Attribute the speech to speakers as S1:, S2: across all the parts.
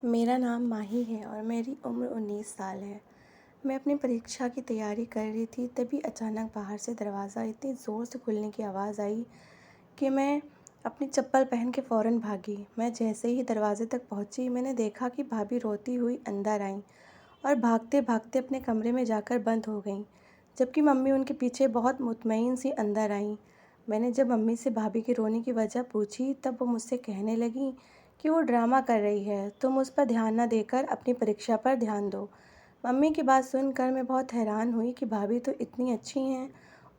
S1: मेरा नाम माही है और मेरी उम्र 19 साल है। मैं अपनी परीक्षा की तैयारी कर रही थी, तभी अचानक बाहर से दरवाज़ा इतनी ज़ोर से खुलने की आवाज़ आई कि मैं अपनी चप्पल पहन के फ़ौरन भागी। मैं जैसे ही दरवाज़े तक पहुंची, मैंने देखा कि भाभी रोती हुई अंदर आईं और भागते-भागते अपने कमरे में जाकर बंद हो गईं, जबकि मम्मी उनके पीछे बहुत मुतमईन सी अंदर आईं। मैंने जब मम्मी से भाभी के रोने की वजह पूछी, तब वो मुझसे कहने लगीं कि वो ड्रामा कर रही है, तुम उस पर ध्यान न देकर अपनी परीक्षा पर ध्यान दो। मम्मी की बात सुनकर मैं बहुत हैरान हुई कि भाभी तो इतनी अच्छी हैं,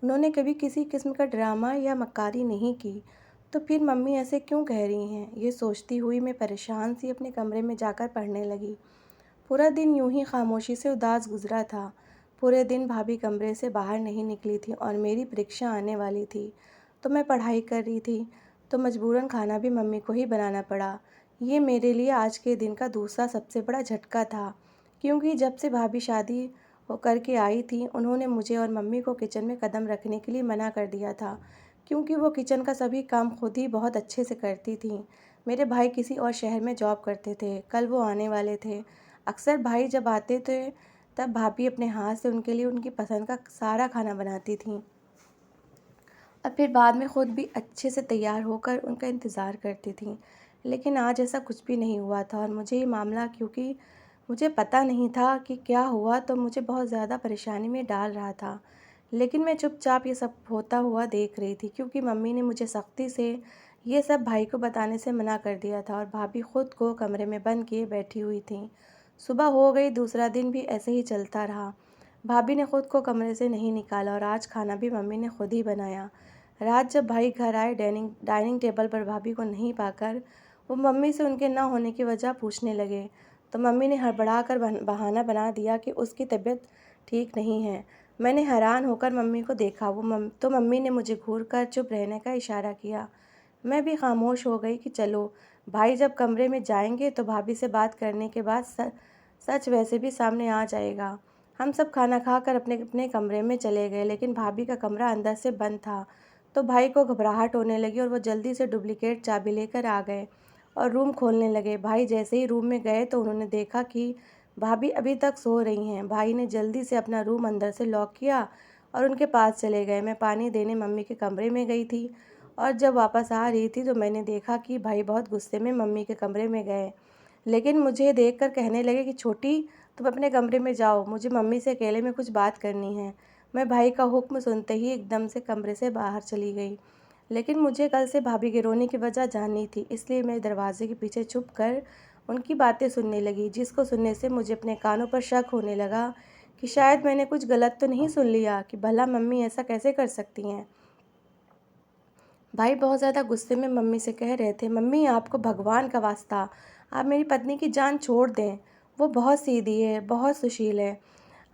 S1: उन्होंने कभी किसी किस्म का ड्रामा या मक्कारी नहीं की, तो फिर मम्मी ऐसे क्यों कह रही हैं? ये सोचती हुई मैं परेशान सी अपने कमरे में जाकर पढ़ने लगी। पूरा दिन यूं ही खामोशी से उदास गुजरा था। पूरे दिन भाभी कमरे से बाहर नहीं निकली थी और मेरी परीक्षा आने वाली थी, तो मैं पढ़ाई कर रही थी, तो मजबूरन खाना भी मम्मी को ही बनाना पड़ा। ये मेरे लिए आज के दिन का दूसरा सबसे बड़ा झटका था, क्योंकि जब से भाभी शादी हो करके आई थी, उन्होंने मुझे और मम्मी को किचन में कदम रखने के लिए मना कर दिया था, क्योंकि वो किचन का सभी काम खुद ही बहुत अच्छे से करती थीं। मेरे भाई किसी और शहर में जॉब करते थे, कल वो आने वाले थे। अक्सर भाई जब आते थे, तब भाभी अपने हाथ से उनके लिए उनकी पसंद का सारा खाना बनाती थीं और फिर बाद में खुद भी अच्छे से तैयार होकर उनका इंतज़ार करती थीं। लेकिन आज ऐसा कुछ भी नहीं हुआ था और मुझे ये मामला, क्योंकि मुझे पता नहीं था कि क्या हुआ, तो मुझे बहुत ज़्यादा परेशानी में डाल रहा था। लेकिन मैं चुपचाप ये सब होता हुआ देख रही थी, क्योंकि मम्मी ने मुझे सख्ती से ये सब भाई को बताने से मना कर दिया था और भाभी खुद को कमरे में बंद किए बैठी हुई थीं। सुबह हो गई, दूसरा दिन भी ऐसे ही चलता रहा। भाभी ने खुद को कमरे से नहीं निकाला और आज खाना भी मम्मी ने खुद ही बनाया। रात जब भाई घर आए, डाइनिंग टेबल पर भाभी को नहीं पाकर वो मम्मी से उनके ना होने की वजह पूछने लगे, तो मम्मी ने हड़बड़ा कर बहाना बना दिया कि उसकी तबीयत ठीक नहीं है। मैंने हैरान होकर मम्मी को देखा, तो मम्मी ने मुझे घूर कर चुप रहने का इशारा किया। मैं भी खामोश हो गई कि चलो, भाई जब कमरे में जाएंगे तो भाभी से बात करने के बाद सच वैसे भी सामने आ जाएगा। हम सब खाना खाकर अपने अपने कमरे में चले गए, लेकिन भाभी का कमरा अंदर से बंद था। तो भाई को घबराहट होने लगी और वो जल्दी से डुप्लीकेट चाबी लेकर आ गए और रूम खोलने लगे। भाई जैसे ही रूम में गए तो उन्होंने देखा कि भाभी अभी तक सो रही हैं। भाई ने जल्दी से अपना रूम अंदर से लॉक किया और उनके पास चले गए। मैं पानी देने मम्मी के कमरे में गई थी और जब वापस आ रही थी तो मैंने देखा कि भाई बहुत गुस्से में मम्मी के कमरे में गए, लेकिन मुझे देखकर कहने लगे कि छोटी, तुम अपने कमरे में जाओ, मुझे मम्मी से अकेले में कुछ बात करनी है। मैं भाई का हुक्म सुनते ही एकदम से कमरे से बाहर चली गई। लेकिन मुझे कल से भाभी के रोने की वजह जाननी थी, इसलिए मैं दरवाजे के पीछे छुप कर उनकी बातें सुनने लगी, जिसको सुनने से मुझे अपने कानों पर शक होने लगा कि शायद मैंने कुछ गलत तो नहीं सुन लिया, कि भला मम्मी ऐसा कैसे कर सकती हैं। भाई बहुत ज़्यादा गुस्से में मम्मी से कह रहे थे, मम्मी आपको भगवान का वास्ता, आप मेरी पत्नी की जान छोड़ दें, वो बहुत सीधी है, बहुत सुशील है,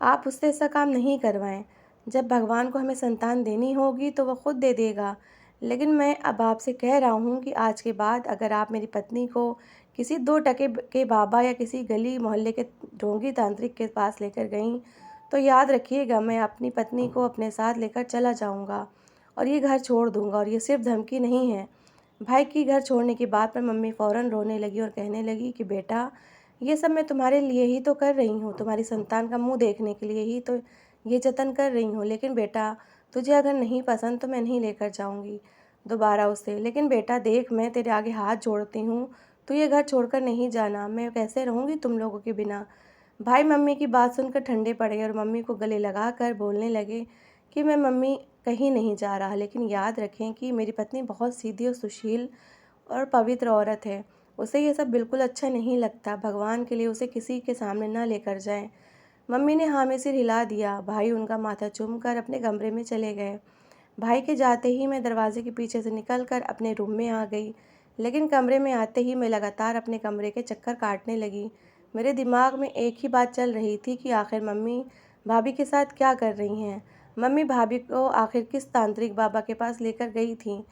S1: आप उससे ऐसा काम नहीं करवाएं। जब भगवान को हमें संतान देनी होगी तो वो खुद दे देगा। लेकिन मैं अब आपसे कह रहा हूँ कि आज के बाद अगर आप मेरी पत्नी को किसी 2 टके के बाबा या किसी गली मोहल्ले के ढोंगी तांत्रिक के पास लेकर गईं, तो याद रखिएगा, मैं अपनी पत्नी को अपने साथ लेकर चला जाऊँगा और ये घर छोड़ दूँगा, और ये सिर्फ धमकी नहीं है। भाई की घर छोड़ने की बात पर मम्मी फ़ौरन रोने लगी और कहने लगी कि बेटा, ये सब मैं तुम्हारे लिए ही तो कर रही हूँ, तुम्हारी संतान का मुंह देखने के लिए ही तो ये जतन कर रही हूँ। लेकिन बेटा, तुझे अगर नहीं पसंद तो मैं नहीं लेकर जाऊँगी दोबारा उसे। लेकिन बेटा देख, मैं तेरे आगे हाथ जोड़ती हूँ, तू ये घर छोड़कर नहीं जाना, मैं कैसे रहूँगी तुम लोगों के बिना। भाई मम्मी की बात सुनकर ठंडे पड़ गए और मम्मी को गले लगा कर बोलने लगे कि मैं मम्मी कहीं नहीं जा रहा, लेकिन याद रखें कि मेरी पत्नी बहुत सीधी और सुशील और पवित्र औरत है, उसे ये सब बिल्कुल अच्छा नहीं लगता, भगवान के लिए उसे किसी के सामने न लेकर जाएं। मम्मी ने हाँ में सिर हिला दिया। भाई उनका माथा चूमकर अपने कमरे में चले गए। भाई के जाते ही मैं दरवाजे के पीछे से निकलकर अपने रूम में आ गई, लेकिन कमरे में आते ही मैं लगातार अपने कमरे के चक्कर काटने लगी। मेरे दिमाग में एक ही बात चल रही थी कि आखिर मम्मी भाभी के साथ क्या कर रही हैं। मम्मी भाभी को आखिर किस तांत्रिक बाबा के पास लेकर गई थी?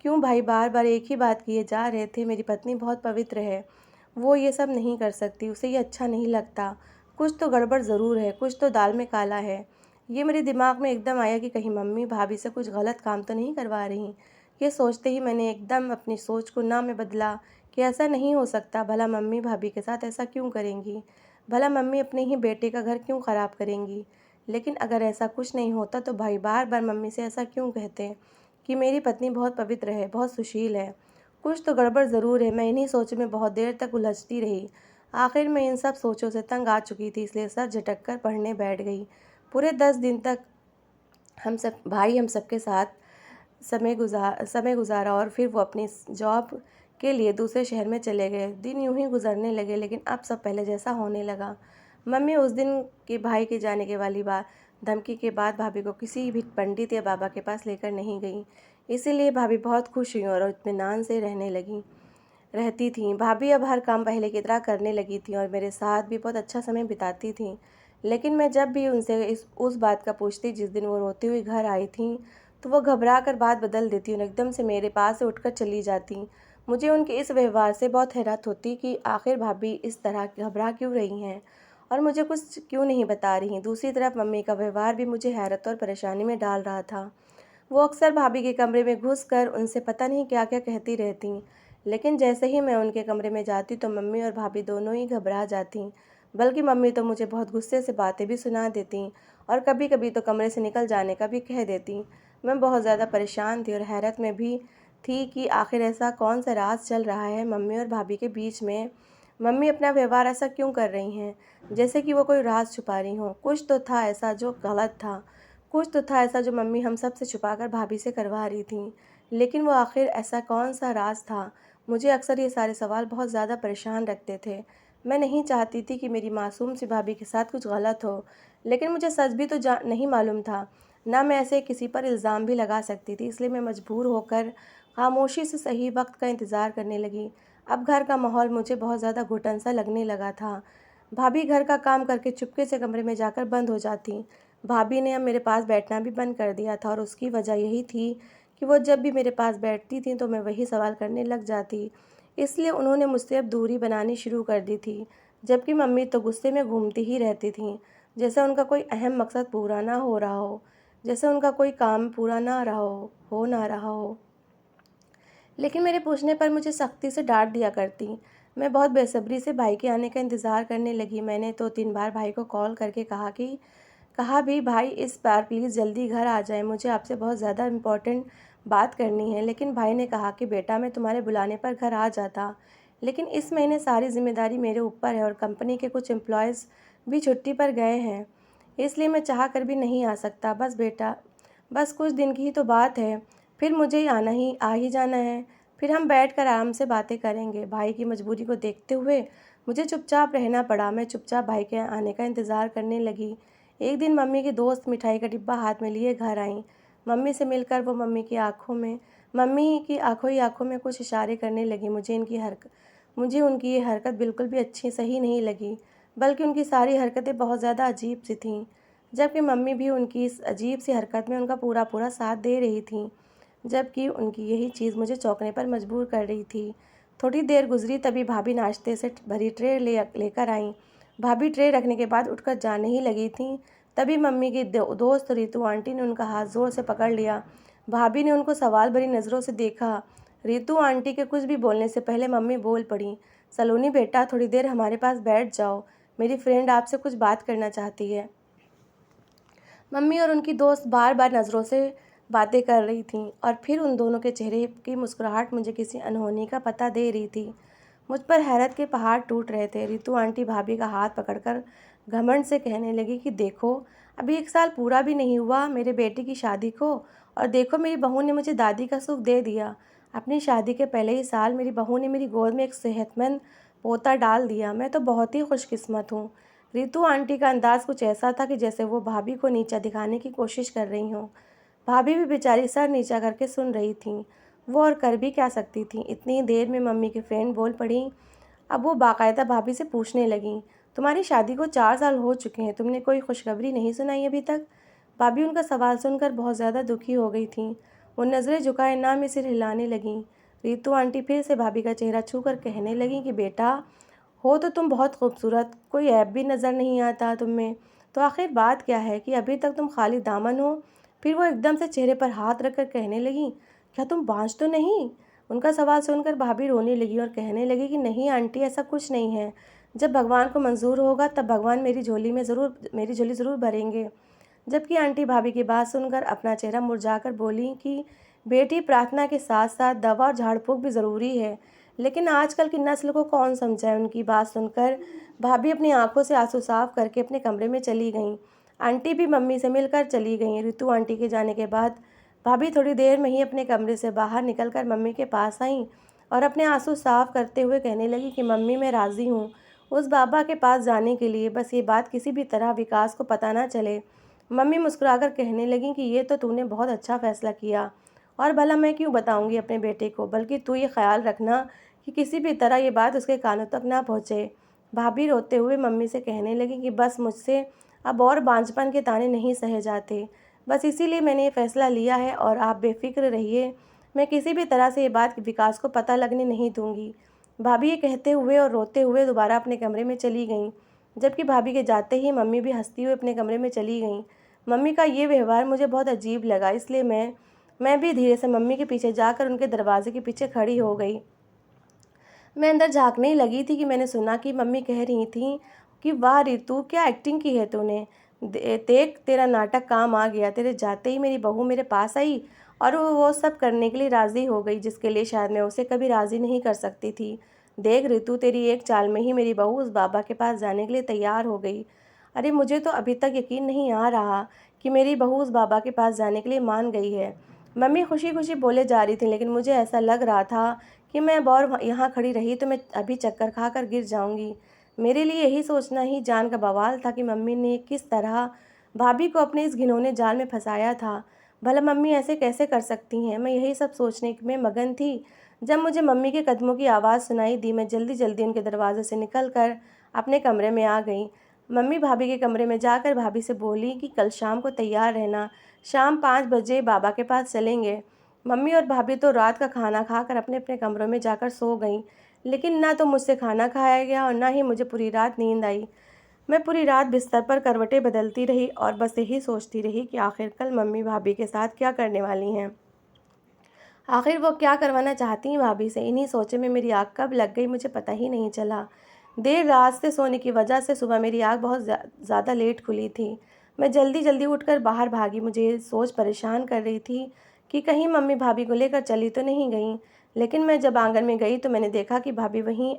S1: क्यों भाई बार बार एक ही बात किए जा रहे थे, मेरी पत्नी बहुत पवित्र है, वो ये सब नहीं कर सकती, उसे ये अच्छा नहीं लगता, कुछ तो गड़बड़ ज़रूर है, कुछ तो दाल में काला है। ये मेरे दिमाग में एकदम आया कि कहीं मम्मी भाभी से कुछ गलत काम तो नहीं करवा रही। ये सोचते ही मैंने एकदम अपनी सोच को ना में बदला कि ऐसा नहीं हो सकता, भला मम्मी भाभी के साथ ऐसा क्यों करेंगी, भला मम्मी अपने ही बेटे का घर क्यों ख़राब करेंगी। लेकिन अगर ऐसा कुछ नहीं होता तो भाई बार बार मम्मी से ऐसा क्यों कहते कि मेरी पत्नी बहुत पवित्र है, बहुत सुशील है। कुछ तो गड़बड़ ज़रूर है। मैं इन्हीं सोचों में बहुत देर तक उलझती रही। आखिर मैं इन सब सोचों से तंग आ चुकी थी, इसलिए सर झटक कर पढ़ने बैठ गई। पूरे 10 दिन तक हम सबके साथ समय गुजारा और फिर वो अपनी जॉब के लिए दूसरे शहर में चले गए। दिन यूं ही गुजरने लगे, लेकिन अब सब पहले जैसा होने लगा। मम्मी उस दिन के भाई के जाने के वाली बात धमकी के बाद भाभी को किसी भी पंडित या बाबा के पास लेकर नहीं गई। इसीलिए भाभी बहुत खुश हुई और इत्मीनान से रहती थीं। भाभी अब हर काम पहले की तरह करने लगी थी और मेरे साथ भी बहुत अच्छा समय बिताती थीं। लेकिन मैं जब भी उनसे उस बात का पूछती जिस दिन वो रोती हुई घर आई थीं, तो वो घबरा कर बात बदल देती और एकदम से मेरे पास से उठकर चली जाती। मुझे उनके इस व्यवहार से बहुत हैरत होती कि आखिर भाभी इस तरह घबरा क्यों रही हैं और मुझे कुछ क्यों नहीं बता रही। दूसरी तरफ मम्मी का व्यवहार भी मुझे हैरत और परेशानी में डाल रहा था। वो अक्सर भाभी के कमरे में घुसकर उनसे पता नहीं क्या क्या कहती रहती, लेकिन जैसे ही मैं उनके कमरे में जाती तो मम्मी और भाभी दोनों ही घबरा जाती। बल्कि मम्मी तो मुझे बहुत गुस्से से बातें भी सुना देती और कभी कभी तो कमरे से निकल जाने का भी कह देती। मैं बहुत ज़्यादा परेशान थी और हैरत में भी थी कि आखिर ऐसा कौन सा राज चल रहा है मम्मी और भाभी के बीच में। मम्मी अपना व्यवहार ऐसा क्यों कर रही हैं, जैसे कि वो कोई राज छुपा रही हों। कुछ तो था ऐसा जो गलत था, कुछ तो था ऐसा जो मम्मी हम सब से छुपाकर भाभी से करवा रही थी। लेकिन वो आखिर ऐसा कौन सा राज था। मुझे अक्सर ये सारे सवाल बहुत ज़्यादा परेशान रखते थे। मैं नहीं चाहती थी कि मेरी मासूम सी भाभी के साथ कुछ गलत हो, लेकिन मुझे सच भी तो नहीं मालूम था। ना मैं ऐसे किसी पर इल्ज़ाम भी लगा सकती थी, इसलिए मैं मजबूर होकर खामोशी से सही वक्त का इंतज़ार करने लगी। अब घर का माहौल मुझे बहुत ज़्यादा घुटन सा लगने लगा था। भाभी घर का काम करके चुपके से कमरे में जाकर बंद हो जाती। भाभी ने अब मेरे पास बैठना भी बंद कर दिया था और उसकी वजह यही थी कि वो जब भी मेरे पास बैठती थी तो मैं वही सवाल करने लग जाती। इसलिए उन्होंने मुझसे अब दूरी बनानी शुरू कर दी थी। जबकि मम्मी तो गुस्से में घूमती ही रहती थीं, जैसे उनका कोई अहम मकसद पूरा ना हो रहा हो, जैसे उनका कोई काम पूरा ना रहा हो। लेकिन मेरे पूछने पर मुझे सख्ती से डांट दिया करती। मैं बहुत बेसब्री से भाई के आने का इंतज़ार करने लगी। मैंने तो 3 बार भाई को कॉल करके कहा भी, भाई इस बार प्लीज़ जल्दी घर आ जाएं, मुझे आपसे बहुत ज़्यादा इम्पोर्टेंट बात करनी है। लेकिन भाई ने कहा कि बेटा मैं तुम्हारे बुलाने पर घर आ जाता, लेकिन इस महीने सारी जिम्मेदारी मेरे ऊपर है और कंपनी के कुछ एम्प्लॉयज़ भी छुट्टी पर गए हैं, इसलिए मैं चाह कर भी नहीं आ सकता। बस बेटा, बस कुछ दिन की ही तो बात है, फिर मुझे ही आ ही जाना है। फिर हम बैठ कर आराम से बातें करेंगे। भाई की मजबूरी को देखते हुए मुझे चुपचाप रहना पड़ा। मैं चुपचाप भाई के आने का इंतज़ार करने लगी। एक दिन मम्मी की दोस्त मिठाई का डिब्बा हाथ में लिए घर आईं। मम्मी से मिलकर वो मम्मी की आंखों में कुछ इशारे करने लगी। मुझे उनकी ये हरकत बिल्कुल भी सही नहीं लगी, बल्कि उनकी सारी हरकतें बहुत ज़्यादा अजीब सी थीं। जबकि मम्मी भी उनकी इस अजीब सी हरकत में उनका पूरा पूरा साथ दे रही थीं, जबकि उनकी यही चीज़ मुझे चौंकने पर मजबूर कर रही थी। थोड़ी देर गुजरी, तभी भाभी नाश्ते से भरी ट्रे लेकर आईं। भाभी ट्रे रखने के बाद उठकर जाने ही लगी थीं, तभी मम्मी की दोस्त रितु आंटी ने उनका हाथ ज़ोर से पकड़ लिया। भाभी ने उनको सवाल भरी नज़रों से देखा। रितु आंटी के कुछ भी बोलने से पहले मम्मी बोल पड़ी, सलोनी बेटा थोड़ी देर हमारे पास बैठ जाओ, मेरी फ्रेंड आपसे कुछ बात करना चाहती है। मम्मी और उनकी दोस्त बार बार नज़रों से बातें कर रही थीं और फिर उन दोनों के चेहरे की मुस्कुराहट मुझे किसी अनहोनी का पता दे रही थी। मुझ पर हैरत के पहाड़ टूट रहे थे। रितु आंटी भाभी का हाथ पकड़कर घमंड से कहने लगी कि देखो, अभी 1 साल पूरा भी नहीं हुआ मेरे बेटे की शादी को, और देखो मेरी बहू ने मुझे दादी का सुख दे दिया। अपनी शादी के पहले ही साल मेरी बहू ने मेरी गोद में एक सेहतमंद पोता डाल दिया। मैं तो बहुत ही खुशकिस्मत हूँ। रितु आंटी का अंदाज़ कुछ ऐसा था कि जैसे वो भाभी को नीचा दिखाने की कोशिश कर रही हों। भाभी भी बेचारी सर नीचा करके सुन रही थीं। वो और कर भी क्या सकती थीं। इतनी देर में मम्मी की फ्रेंड बोल पड़ी। अब वो बाकायदा भाभी से पूछने लगीं, तुम्हारी शादी को 4 साल हो चुके हैं, तुमने कोई खुशखबरी नहीं सुनाई अभी तक? भाभी उनका सवाल सुनकर बहुत ज़्यादा दुखी हो गई थीं। वो नज़रें झुकाए ना में सिर हिलाने लगीं। रितु आंटी फिर से भाभी का चेहरा छू कर कहने लगीं कि बेटा, हो तो तुम बहुत खूबसूरत, कोई ऐब भी नज़र नहीं आता तुम में, तो आखिर बात क्या है कि अभी तक तुम खाली दामन हो? फिर वो एकदम से चेहरे पर हाथ रखकर कहने लगी, क्या तुम बाँझ तो नहीं? उनका सवाल सुनकर भाभी रोने लगी और कहने लगी कि नहीं आंटी, ऐसा कुछ नहीं है। जब भगवान को मंजूर होगा तब भगवान मेरी झोली ज़रूर भरेंगे। जबकि आंटी भाभी की बात सुनकर अपना चेहरा मुरझाकर बोली कि बेटी, प्रार्थना के साथ साथ दवा और झाड़ फूँक भी ज़रूरी है, लेकिन आजकल की नस्ल को कौन समझाए। उनकी बात सुनकर भाभी अपनी आंखों से आंसू साफ करके अपने कमरे में चली गईं। आंटी भी मम्मी से मिलकर चली गईं। रितु आंटी के जाने के बाद भाभी थोड़ी देर में ही अपने कमरे से बाहर निकलकर मम्मी के पास आईं और अपने आंसू साफ करते हुए कहने लगी कि मम्मी, मैं राज़ी हूँ उस बाबा के पास जाने के लिए, बस ये बात किसी भी तरह विकास को पता ना चले। मम्मी मुस्कुराकर कहने लगी कि ये तो तूने बहुत अच्छा फैसला किया, और भला मैं क्यों बताऊंगी अपने बेटे को, बल्कि तू ये ख्याल रखना कि किसी भी तरह ये बात उसके कानों तक ना पहुँचे। भाभी रोते हुए मम्मी से कहने लगी कि बस मुझसे अब और बांझपन के ताने नहीं सहे जाते, बस इसीलिए मैंने ये फ़ैसला लिया है और आप बेफ़िक्र रहिए, मैं किसी भी तरह से ये बात विकास को पता लगने नहीं दूंगी। भाभी ये कहते हुए और रोते हुए दोबारा अपने कमरे में चली गईं। जबकि भाभी के जाते ही मम्मी भी हंसती हुई अपने कमरे में चली गईं। मम्मी का ये व्यवहार मुझे बहुत अजीब लगा, इसलिए मैं भी धीरे से मम्मी के पीछे जाकर उनके दरवाजे के पीछे खड़ी हो गई। मैं अंदर झाँकने ही लगी थी कि मैंने सुना कि मम्मी कह रही थीं कि वाह रितु, क्या एक्टिंग की है तूने, देख तेरा नाटक काम आ गया। तेरे जाते ही मेरी बहू मेरे पास आई और वो सब करने के लिए राज़ी हो गई जिसके लिए शायद मैं उसे कभी राज़ी नहीं कर सकती थी। देख रितु, तेरी एक चाल में ही मेरी बहू उस बाबा के पास जाने के लिए तैयार हो गई। अरे मुझे तो अभी तक यकीन नहीं आ रहा कि मेरी बहू उस बाबा के पास जाने के लिए मान गई है। मम्मी खुशी खुशी बोले जा रही थी, लेकिन मुझे ऐसा लग रहा था कि मैं अब और यहाँ खड़ी रही तो मैं अभी चक्कर खाकर गिर जाऊँगी। मेरे लिए यही सोचना ही जान का बवाल था कि मम्मी ने किस तरह भाभी को अपने इस घिनौने जाल में फंसाया था। भला मम्मी ऐसे कैसे कर सकती हैं। मैं यही सब सोचने में मगन थी जब मुझे मम्मी के कदमों की आवाज़ सुनाई दी। मैं जल्दी जल्दी उनके दरवाजे से निकलकर अपने कमरे में आ गई। मम्मी भाभी के कमरे में जाकर भाभी से बोली कि कल शाम को तैयार रहना, शाम 5 बजे बाबा के पास चलेंगे। मम्मी और भाभी तो रात का खाना खाकर अपने अपने कमरों में जाकर सो गईं, लेकिन ना तो मुझसे खाना खाया गया और ना ही मुझे पूरी रात नींद आई। मैं पूरी रात बिस्तर पर करवटें बदलती रही और बस यही सोचती रही कि आखिर कल मम्मी भाभी के साथ क्या करने वाली हैं। आखिर वो क्या करवाना चाहती हैं भाभी से। इन्हीं सोचे में मेरी आँख कब लग गई मुझे पता ही नहीं चला। देर रात से सोने की वजह से सुबह मेरी आँख बहुत ज़्यादा लेट खुली थी। मैं जल्दी जल्दी उठकर बाहर भागी। मुझे ये सोच परेशान कर रही थी कि कहीं मम्मी भाभी को लेकर चली तो नहीं गई। लेकिन मैं जब आंगन में गई तो मैंने देखा कि भाभी वहीं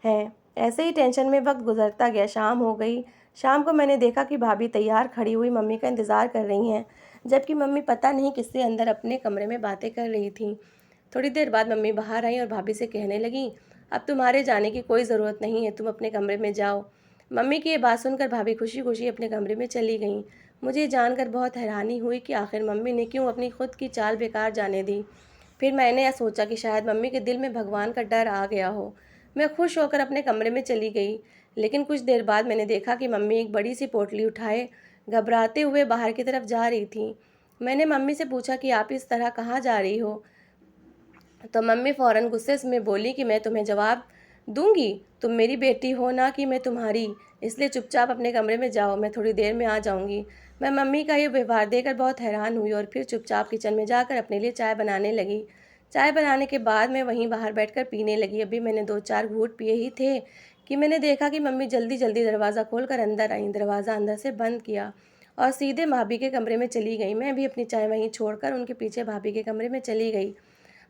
S1: हैं। ऐसे ही टेंशन में वक्त गुजरता गया। शाम हो गई। शाम को मैंने देखा कि भाभी तैयार खड़ी हुई मम्मी का इंतज़ार कर रही हैं, जबकि मम्मी पता नहीं किससे अंदर अपने कमरे में बातें कर रही थी। थोड़ी देर बाद मम्मी बाहर आई और भाभी से कहने लगी, अब तुम्हारे जाने की कोई ज़रूरत नहीं है, तुम अपने कमरे में जाओ। मम्मी की ये बात सुनकर भाभी खुशी खुशी अपने कमरे में चली गईं। मुझे जानकर बहुत हैरानी हुई कि आखिर मम्मी ने क्यों अपनी खुद की चाल बेकार जाने दी। फिर मैंने यह सोचा कि शायद मम्मी के दिल में भगवान का डर आ गया हो। मैं खुश होकर अपने कमरे में चली गई, लेकिन कुछ देर बाद मैंने देखा कि मम्मी एक बड़ी सी पोटली उठाए घबराते हुए बाहर की तरफ जा रही थी। मैंने मम्मी से पूछा कि आप इस तरह कहाँ जा रही हो, तो मम्मी फ़ौरन गुस्से में बोली कि मैं तुम्हें जवाब दूंगी, तुम मेरी बेटी हो ना कि मैं तुम्हारी, इसलिए चुपचाप अपने कमरे में जाओ, मैं थोड़ी देर में आ जाऊंगी। मैं मम्मी का ये व्यवहार देखकर बहुत हैरान हुई और फिर चुपचाप किचन में जाकर अपने लिए चाय बनाने लगी। चाय बनाने के बाद मैं वहीं बाहर बैठकर पीने लगी। अभी मैंने 2-4 घूंट पिए ही थे कि मैंने देखा कि मम्मी जल्दी जल्दी दरवाज़ा खोलकर अंदर आई। दरवाज़ा अंदर से बंद किया और सीधे भाभी के कमरे में चली गई। मैं भी अपनी चाय वहीं छोड़कर उनके पीछे भाभी के कमरे में चली गई।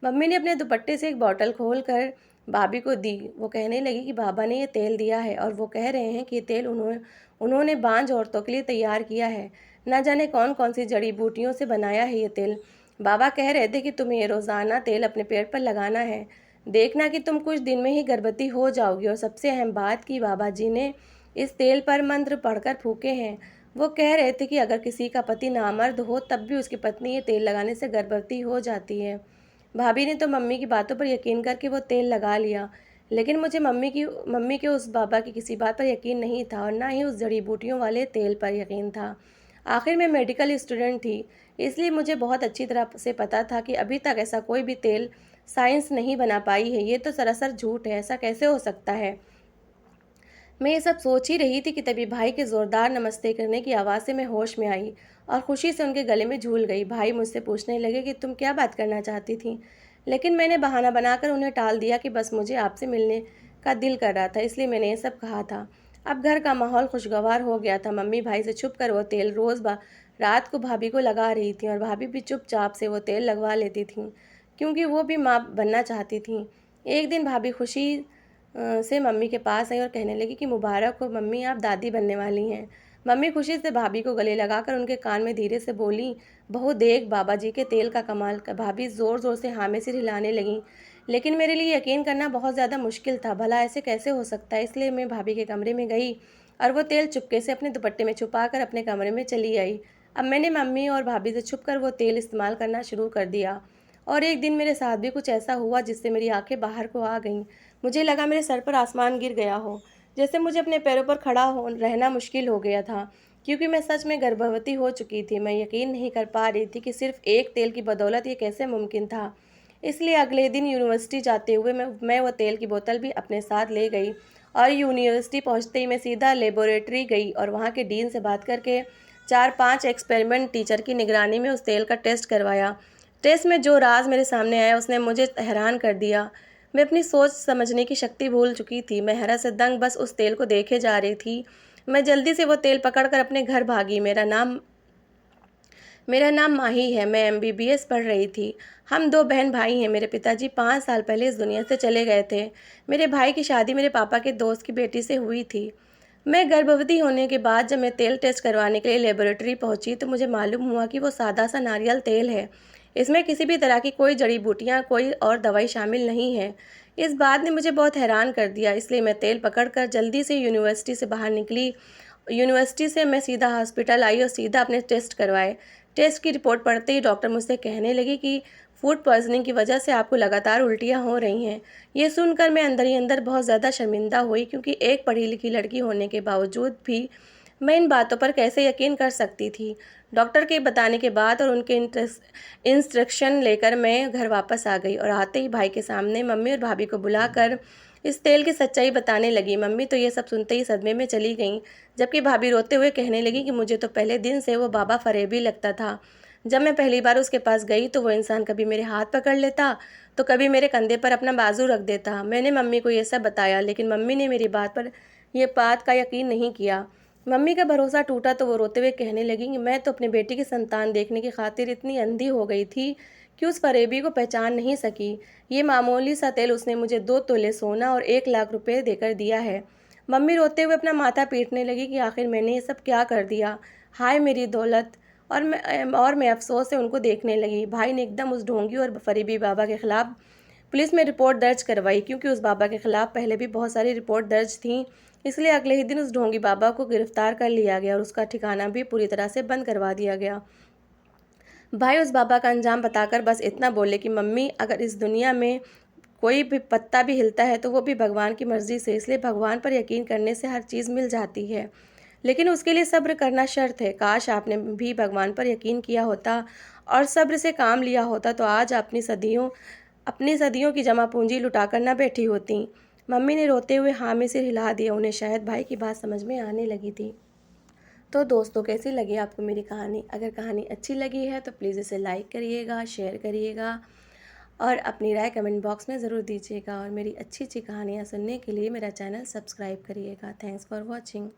S1: मम्मी ने अपने दुपट्टे से एक बॉटल खोलकर भाभी को दी। वो कहने लगी कि बाबा ने ये तेल दिया है और वो कह रहे हैं कि ये तेल उन्होंने बांझ औरतों के लिए तैयार किया है। ना जाने कौन कौन सी जड़ी बूटियों से बनाया है ये तेल। बाबा कह रहे थे कि तुम्हें ये रोज़ाना तेल अपने पेट पर लगाना है, देखना कि तुम कुछ दिन में ही गर्भवती हो जाओगी। और सबसे अहम बात कि बाबा जी ने इस तेल पर मंत्र पढ़कर फूके हैं। वो कह रहे थे कि अगर किसी का पति नामर्द हो तब भी उसकी पत्नी ये तेल लगाने से गर्भवती हो जाती है। भाभी ने तो मम्मी की बातों पर यकीन करके वो तेल लगा लिया, लेकिन मुझे मम्मी के उस बाबा की किसी बात पर यकीन नहीं था और ना ही उस जड़ी बूटियों वाले तेल पर यकीन था। आखिर मैं मेडिकल स्टूडेंट थी, इसलिए मुझे बहुत अच्छी तरह से पता था कि अभी तक ऐसा कोई भी तेल साइंस नहीं बना पाई है। ये तो सरासर झूठ है, ऐसा कैसे हो सकता है। मैं ये सब सोच ही रही थी कि तभी भाई के ज़ोरदार नमस्ते करने की आवाज़ से मैं होश में आई और खुशी से उनके गले में झूल गई। भाई मुझसे पूछने लगे कि तुम क्या बात करना चाहती थी। लेकिन मैंने बहाना बनाकर उन्हें टाल दिया कि बस मुझे आपसे मिलने का दिल कर रहा था, इसलिए मैंने ये सब कहा था। अब घर का माहौल खुशगवार हो गया था। मम्मी भाई से छुप कर वो तेल रात को भाभी को लगा रही थी और भाभी भी चुपचाप से वो तेल लगवा लेती थीं, क्योंकि वो भी माँ बनना चाहती थीं। एक दिन भाभी खुशी से मम्मी के पास आई और कहने लगी कि मुबारक हो मम्मी, आप दादी बनने वाली हैं। मम्मी खुशी से भाभी को गले लगाकर उनके कान में धीरे से बोली, बहू देख बाबा जी के तेल का कमाल। भाभी ज़ोर ज़ोर से हाँ में सिर हिलाने लगी, लेकिन मेरे लिए यकीन करना बहुत ज़्यादा मुश्किल था। भला ऐसे कैसे हो सकता है? इसलिए मैं भाभी के कमरे में गई और वो तेल चुपके से अपने दुपट्टे में छुपा कर अपने कमरे में चली आई। अब मैंने मम्मी और भाभी से छुप कर वो तेल इस्तेमाल करना शुरू कर दिया। और एक दिन मेरे साथ भी कुछ ऐसा हुआ जिससे मेरी आंखें बाहर को आ गईं। मुझे लगा मेरे सर पर आसमान गिर गया हो, जैसे मुझे अपने पैरों पर खड़ा हो रहना मुश्किल हो गया था, क्योंकि मैं सच में गर्भवती हो चुकी थी। मैं यकीन नहीं कर पा रही थी कि सिर्फ एक तेल की बदौलत ये कैसे मुमकिन था। इसलिए अगले दिन यूनिवर्सिटी जाते हुए मैं वो तेल की बोतल भी अपने साथ ले गई और यूनिवर्सिटी पहुंचते ही मैं सीधा लेबोरेटरी गई और वहाँ के डीन से बात करके 4-5 एक्सपेरिमेंट टीचर की निगरानी में उस तेल का टेस्ट करवाया। टेस्ट में जो राज मेरे सामने आया उसने मुझे हैरान कर दिया। मैं अपनी सोच समझने की शक्ति भूल चुकी थी। मैं हैरत से दंग बस उस तेल को देखे जा रही थी। मैं जल्दी से वो तेल पकड़कर अपने घर भागी। मेरा नाम माही है। मैं एमबीबीएस पढ़ रही थी। हम 2 बहन भाई हैं। मेरे पिताजी 5 साल पहले इस दुनिया से चले गए थे। मेरे भाई की शादी मेरे पापा के दोस्त की बेटी से हुई थी। मैं गर्भवती होने के बाद जब मैं तेल टेस्ट करवाने के लिए लेबोरेटरी पहुंची तो मुझे मालूम हुआ कि वो सादा सा नारियल तेल है। इसमें किसी भी तरह की कोई जड़ी बूटियाँ, कोई और दवाई शामिल नहीं है। इस बात ने मुझे बहुत हैरान कर दिया, इसलिए मैं तेल पकड़कर जल्दी से यूनिवर्सिटी से बाहर निकली। यूनिवर्सिटी से मैं सीधा हॉस्पिटल आई और सीधा अपने टेस्ट करवाए। टेस्ट की रिपोर्ट पढ़ते ही डॉक्टर मुझसे कहने लगी कि फूड पॉइजनिंग की वजह से आपको लगातार उल्टियाँ हो रही हैं। ये सुनकर मैं अंदर ही अंदर बहुत ज़्यादा शर्मिंदा हुई, क्योंकि एक पढ़ी लिखी लड़की होने के बावजूद भी मैं इन बातों पर कैसे यकीन कर सकती थी। डॉक्टर के बताने के बाद और उनके इंस्ट्रक्शन लेकर मैं घर वापस आ गई और आते ही भाई के सामने मम्मी और भाभी को बुलाकर इस तेल की सच्चाई बताने लगी। मम्मी तो ये सब सुनते ही सदमे में चली गईं, जबकि भाभी रोते हुए कहने लगी कि मुझे तो पहले दिन से वो बाबा फरेबी लगता था। जब मैं पहली बार उसके पास गई तो वो इंसान कभी मेरे हाथ पकड़ लेता तो कभी मेरे कंधे पर अपना बाजू रख देता। मैंने मम्मी को ये सब बताया, लेकिन मम्मी ने मेरी बात का यकीन नहीं किया। मम्मी का भरोसा टूटा तो वो रोते हुए कहने लगी कि मैं तो अपने बेटी की संतान देखने की खातिर इतनी अंधी हो गई थी कि उस फरेबी को पहचान नहीं सकी। ये मामूली सा तेल उसने मुझे 2 तोले सोना और 1 लाख रुपए देकर दिया है। मम्मी रोते हुए अपना माथा पीटने लगी कि आखिर मैंने ये सब क्या कर दिया, हाय मेरी दौलत। और मैं अफसोस से उनको देखने लगी। भाई ने एकदम उस ढोंगी और फरेबी बाबा के खिलाफ पुलिस में रिपोर्ट दर्ज करवाई, क्योंकि उस बाबा के खिलाफ पहले भी बहुत सारी रिपोर्ट दर्ज थी। इसलिए अगले ही दिन उस ढोंगी बाबा को गिरफ्तार कर लिया गया और उसका ठिकाना भी पूरी तरह से बंद करवा दिया गया। भाई उस बाबा का अंजाम बताकर बस इतना बोले कि मम्मी, अगर इस दुनिया में कोई भी पत्ता भी हिलता है तो वो भी भगवान की मर्जी से, इसलिए भगवान पर यकीन करने से हर चीज़ मिल जाती है, लेकिन उसके लिए सब्र करना शर्त है। काश आपने भी भगवान पर यकीन किया होता और सब्र से काम लिया होता तो आज अपनी सदियों की जमा पूंजी लुटा कर न बैठी होती। मम्मी ने रोते हुए हाँ में सिर हिला दिया। उन्हें शायद भाई की बात समझ में आने लगी थी। तो दोस्तों, कैसी लगी आपको मेरी कहानी? अगर कहानी अच्छी लगी है तो प्लीज़ इसे लाइक करिएगा, शेयर करिएगा और अपनी राय कमेंट बॉक्स में ज़रूर दीजिएगा। और मेरी अच्छी अच्छी कहानियाँ सुनने के लिए मेरा चैनल सब्सक्राइब करिएगा। Thanks for watching.